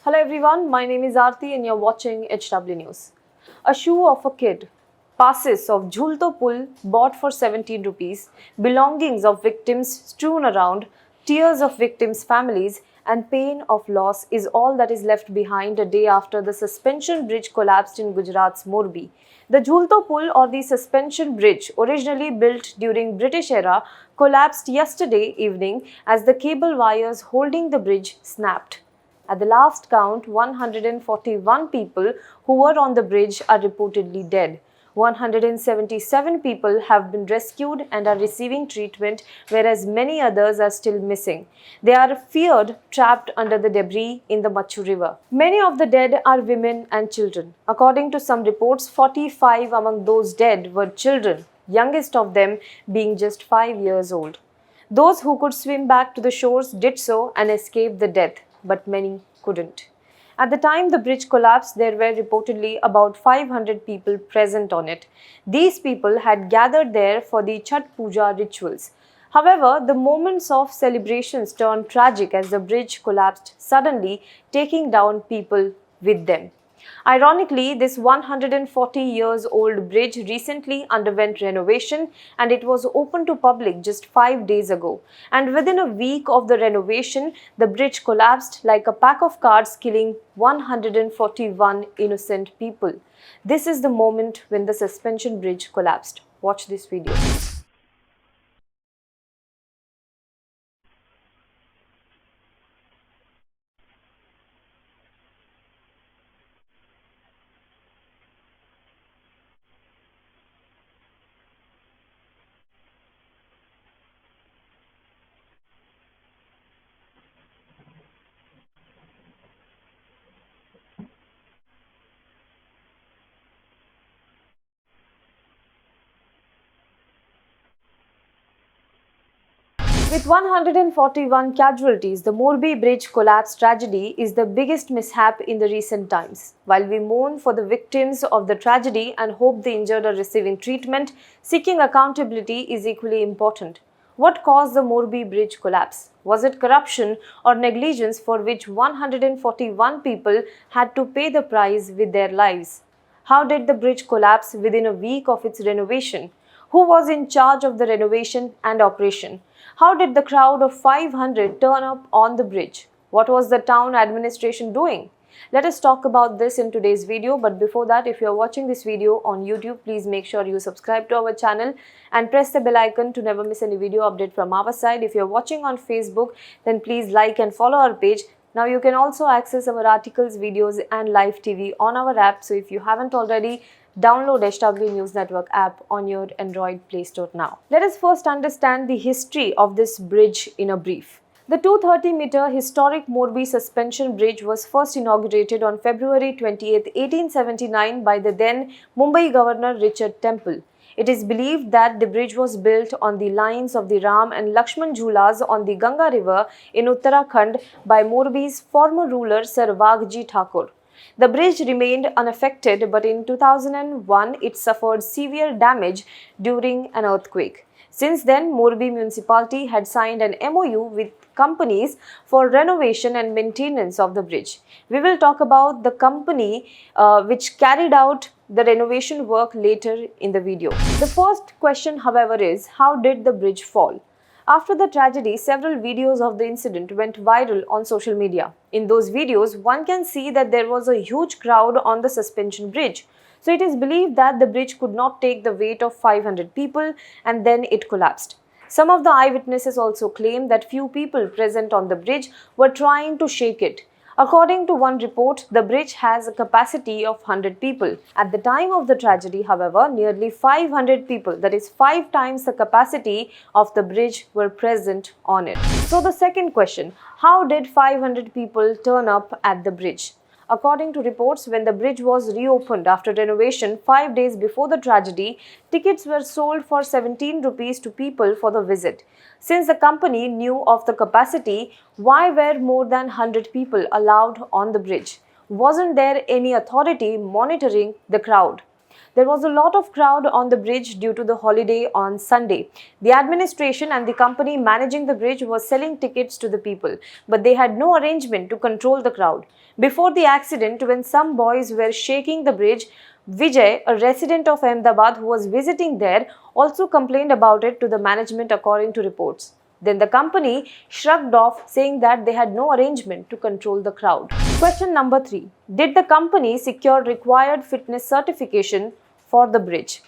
Hello everyone, my name is Arti and you're watching HW News. A shoe of a kid, passes of Jhulto Pul bought for 17 rupees, belongings of victims strewn around, tears of victims' families, and pain of loss is all that is left behind a day after the suspension bridge collapsed in Gujarat's Morbi. The Jhulto Pul, or the suspension bridge, originally built during British era, collapsed yesterday evening as the cable wires holding the bridge snapped. At the last count, 141 people who were on the bridge are reportedly dead. 177 people have been rescued and are receiving treatment, whereas many others are still missing. They are feared trapped under the debris in the Machu River. Many of the dead are women and children. According to some reports, 45 among those dead were children, youngest of them being just 5 years old. Those who could swim back to the shores did so and escaped the death, but many couldn't. At the time the bridge collapsed, there were reportedly about 500 people present on it. These people had gathered there for the Chhat Puja rituals. However, the moments of celebrations turned tragic as the bridge collapsed suddenly, taking down people with them. Ironically, this 140 years old bridge recently underwent renovation and it was open to public just 5 days ago. And within a week of the renovation, the bridge collapsed like a pack of cards, killing 141 innocent people. This is the moment when the suspension bridge collapsed. Watch this video. With 141 casualties, the Morbi Bridge Collapse tragedy is the biggest mishap in the recent times. While we mourn for the victims of the tragedy and hope the injured are receiving treatment, seeking accountability is equally important. What caused the Morbi Bridge collapse? Was it corruption or negligence for which 141 people had to pay the price with their lives? How did the bridge collapse within a week of its renovation? Who was in charge of the renovation and operation? How did the crowd of 500 turn up on the bridge? What was the town administration doing? Let us talk about this in today's video, but before that, if you are watching this video on YouTube, please make sure you subscribe to our channel and press the bell icon to never miss any video update from our side. If you are watching on Facebook, then please like and follow our page. Now you can also access our articles, videos and live TV on our app. So if you haven't already, download HW News Network app on your Android Play Store now. Let us first understand the history of this bridge in a brief. The 230-meter historic Morbi Suspension Bridge was first inaugurated on February 28, 1879 by the then Mumbai Governor Richard Temple. It is believed that the bridge was built on the lines of the Ram and Lakshman Jhulas on the Ganga River in Uttarakhand by Morbi's former ruler Sir Waghji Thakur. The bridge remained unaffected, but in 2001 it suffered severe damage during an earthquake. Since then, Morbi municipality had signed an MOU with companies for renovation and maintenance of the bridge. We will talk about the company which carried out the renovation work later in the video. The first question, however, is how did the bridge fall? After the tragedy, several videos of the incident went viral on social media. In those videos, one can see that there was a huge crowd on the suspension bridge. So it is believed that the bridge could not take the weight of 500 people and then it collapsed. Some of the eyewitnesses also claim that few people present on the bridge were trying to shake it. According to one report, the bridge has a capacity of 100 people. At the time of the tragedy, however, nearly 500 people, that is 5 times the capacity of the bridge, were present on it. So the second question, how did 500 people turn up at the bridge? According to reports, when the bridge was reopened after renovation 5 days before the tragedy, tickets were sold for 17 rupees to people for the visit. Since the company knew of the capacity, why were more than 100 people allowed on the bridge? Wasn't there any authority monitoring the crowd? There was a lot of crowd on the bridge due to the holiday on Sunday. The administration and the company managing the bridge was selling tickets to the people, but they had no arrangement to control the crowd. Before the accident, when some boys were shaking the bridge, Vijay, a resident of Ahmedabad who was visiting there, also complained about it to the management according to reports. Then the company shrugged off, saying that they had no arrangement to control the crowd. Question number 3. Did the company secure required fitness certification for the bridge?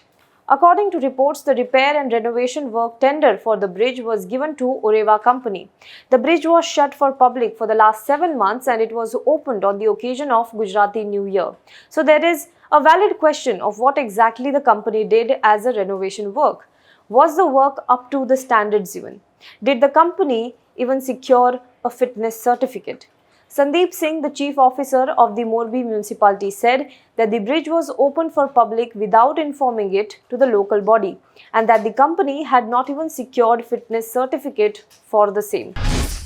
According to reports, the repair and renovation work tender for the bridge was given to Oreva company. The bridge was shut for public for the last 7 months and it was opened on the occasion of Gujarati New Year. So there is a valid question of what exactly the company did as a renovation work. Was the work up to the standards even? Did the company even secure a fitness certificate? Sandeep Singh, the chief officer of the Morbi municipality, said that the bridge was opened for public without informing it to the local body and that the company had not even secured fitness certificate for the same.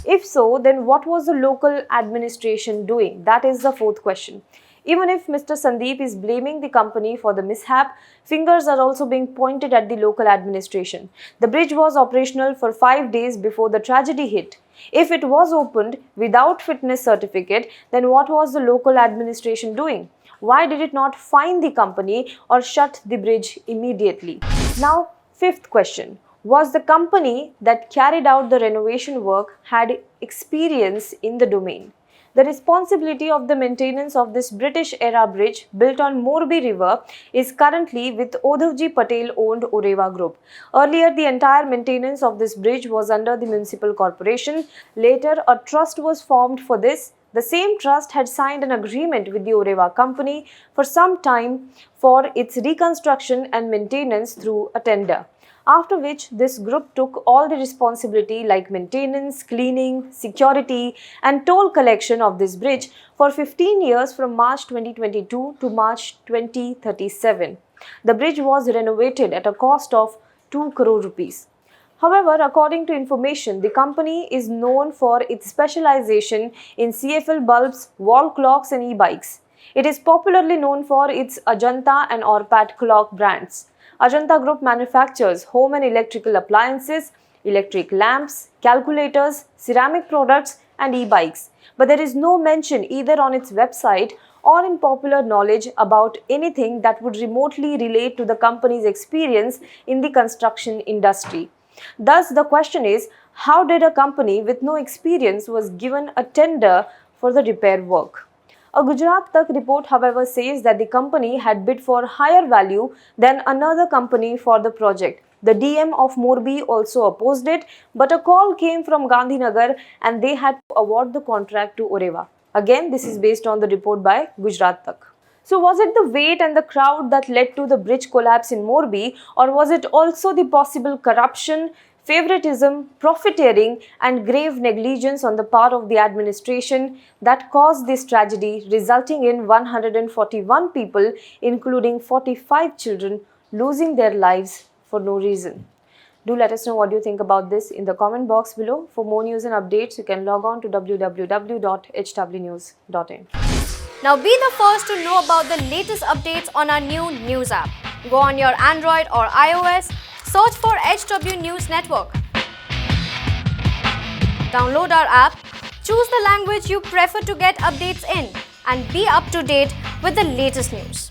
If so, then what was the local administration doing? That is the fourth question. Even if Mr. Sandeep is blaming the company for the mishap, fingers are also being pointed at the local administration. The bridge was operational for 5 days before the tragedy hit. If it was opened without fitness certificate, then what was the local administration doing? Why did it not fine the company or shut the bridge immediately? Now, fifth question. Was the company that carried out the renovation work had experience in the domain? The responsibility of the maintenance of this British-era bridge built on Morbi River is currently with Odhavji Patel-owned Oreva Group. Earlier, the entire maintenance of this bridge was under the municipal corporation. Later, a trust was formed for this. The same trust had signed an agreement with the Oreva company for some time for its reconstruction and maintenance through a tender. After which, this group took all the responsibility like maintenance, cleaning, security and toll collection of this bridge for 15 years from March 2022 to March 2037. The bridge was renovated at a cost of 2 crore rupees. However, according to information, the company is known for its specialization in CFL bulbs, wall clocks and e-bikes. It is popularly known for its Ajanta and Orpat clock brands. Ajanta Group manufactures home and electrical appliances, electric lamps, calculators, ceramic products and e-bikes. But there is no mention either on its website or in popular knowledge about anything that would remotely relate to the company's experience in the construction industry. Thus, the question is, how did a company with no experience was given a tender for the repair work? A Gujarat Tak report, however, says that the company had bid for higher value than another company for the project. The DM of Morbi also opposed it, but a call came from Gandhinagar and they had to award the contract to Oreva. Again, this is based on the report by Gujarat Tak. So was it the weight and the crowd that led to the bridge collapse in Morbi, or was it also the possible corruption, favoritism, profiteering and grave negligence on the part of the administration that caused this tragedy, resulting in 141 people, including 45 children, losing their lives for no reason? Do let us know what you think about this in the comment box below. For more news and updates, you can log on to www.hwnews.in. Now be the first to know about the latest updates on our new news app. Go on your Android or iOS, search for HW News Network. Download our app, choose the language you prefer to get updates in, and be up to date with the latest news.